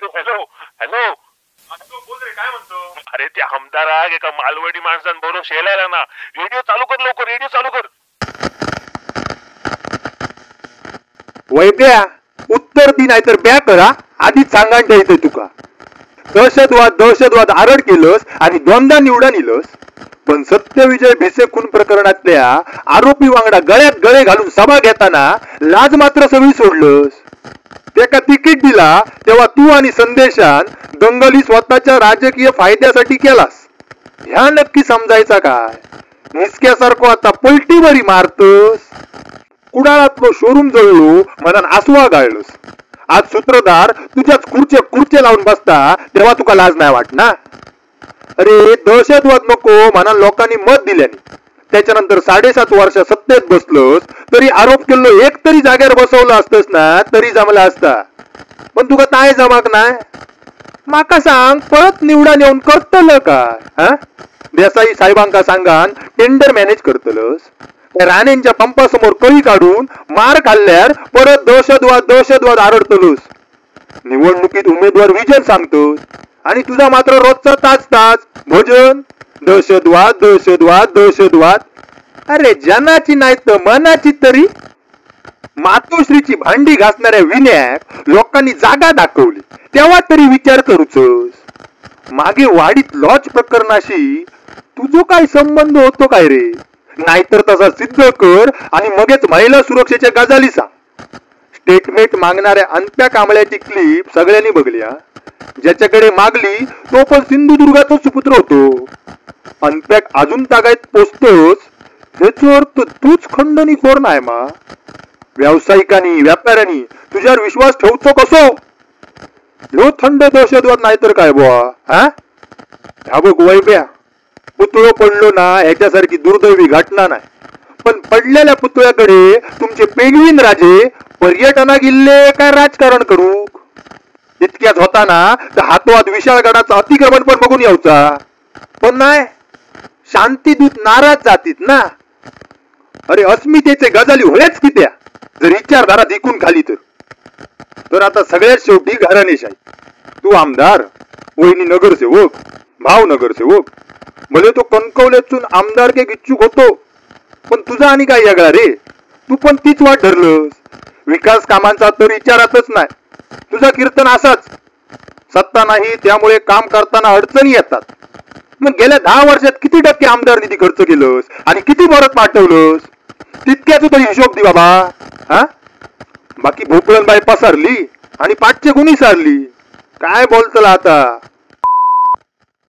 Hello hello बोल रे, काय म्हणतो? अरे त्या आमदाराक एका मालवडी माणसान बरोबर शेलायला ना. रेडिओ चालू कर लवकर, रेडिओ चालू कर. वैद्या उत्तर दी नाहीतर ब्या करा. आधीच सांगायला ठेवतोय तुका. दहशतवाद आरड केलंस आणि दोनदा निवडून इलस. पण सत्यविजय भिसे खून प्रकरणातल्या आरोपी वांगडा गळ्यात गळे घालून सभा घेताना लाज मात्र सगळी सोडलंस. त्याका तिकीट दिला तेव्हा तू आणि संदेशान दंगली स्वतःच्या राजकीय फायद्यासाठी केलास. ह्या नक्की समजायचा काय? निसक्यासारखो आता पलटी बरी मारतस. कुडाळातलो शोरूम जळलो म्हणून आसवा गाळलंस. आज सूत्रधार तुझ्याच खुर्चे लावून बसता तेव्हा तुका लाज नाही वाटना. अरे दहशतवाद नको म्हणून लोकांनी मत दिल्याने त्याच्यानंतर 7.5 वर्ष सत्तेत बसलोस तरी आरोप केलो एक तरी जागेवर बसवलं असतस ना तरी जमला असता. पण तुका काय जमाक नाही. माका सांग परत निवडून येऊन करतलं काय? देसाई साहेबांका सांगान टेंडर मॅनेज करतलस. राणेंच्या पंपासमोर कळी काढून मार खाल्ल्यावर परत दहशतवाद आरडतलोस. निवडणुकीत उमेदवार विजन सांगतोस आणि तुझा मात्र रोजचा ताच भोजन दहशतवाद. अरे जनाची नाही तर मनाची तरी. मातोश्रीची भांडी घासणाऱ्या विनयाक लोकांनी जागा दाखवली तेव्हा तरी विचार करूचस. मागे वाडीत लॉज प्रकरणाशी तुझो काय संबंध होतो काय रे? नाहीतर तसा सिद्ध कर आणि मगच महिला सुरक्षेच्या गजाली सांग. स्टेटमेंट मागणाऱ्या अंत्या कांबळ्याची क्लिप सगळ्यांनी बघली. ज्याच्याकडे मागली तो पण सिंधुदुर्गाचाच सुपुत्र होतो. अंत्याक अजून तागायत पोचतोच ह्याचा अर्थ तूच खंडणीखोर नाही मा. व्यावसायिकांनी व्यापाऱ्यांनी तुझ्यावर विश्वास ठेवतो कसो? ह्यो थंड दहशतवाद नाही तर काय बुवा? ह्या बघ वैब्या, पुतळो पडलो ना ह्याच्यासारखी दुर्दैवी घटना नाही. पण पडलेल्या पुतळ्याकडे तुमचे पेंगविन राजे पर्यटना गेले काय राजकारण करू? इतक्याच होताना तर हातवाद विशाळगडाचं अतिक्रमण पण बघून यायचा. पण नाही, शांतीदूत नाराज जातीत ना. अरे अस्मितेचे गजाली होयच की त्या जर विचारधारा दिकून खाली तर आता सगळ्यात शेवटी घराणेशाही. तू आमदार, वहिनी नगरसेवक, भाव नगरसेवक. भले तो कणकवल्यातून आमदार के इच्छुक होतो पण तुझा आणि काय वेगळा रे? तू पण तीच वाट धरलंस. विकास कामांचा तर विचारातच नाही. तुझा कीर्तन असाच. सत्ता नाही त्यामुळे काम करताना अडचणी येतात. मग गेल्या 10 वर्षात किती टक्के आमदार निधी खर्च केलंस आणि किती परत पाठवलंस? तितक्याच तरी हिशोब दे बाबा. बाकी भोपळणबाई पसरली आणि पाठचे गुणी सारली. काय बोलतला आता?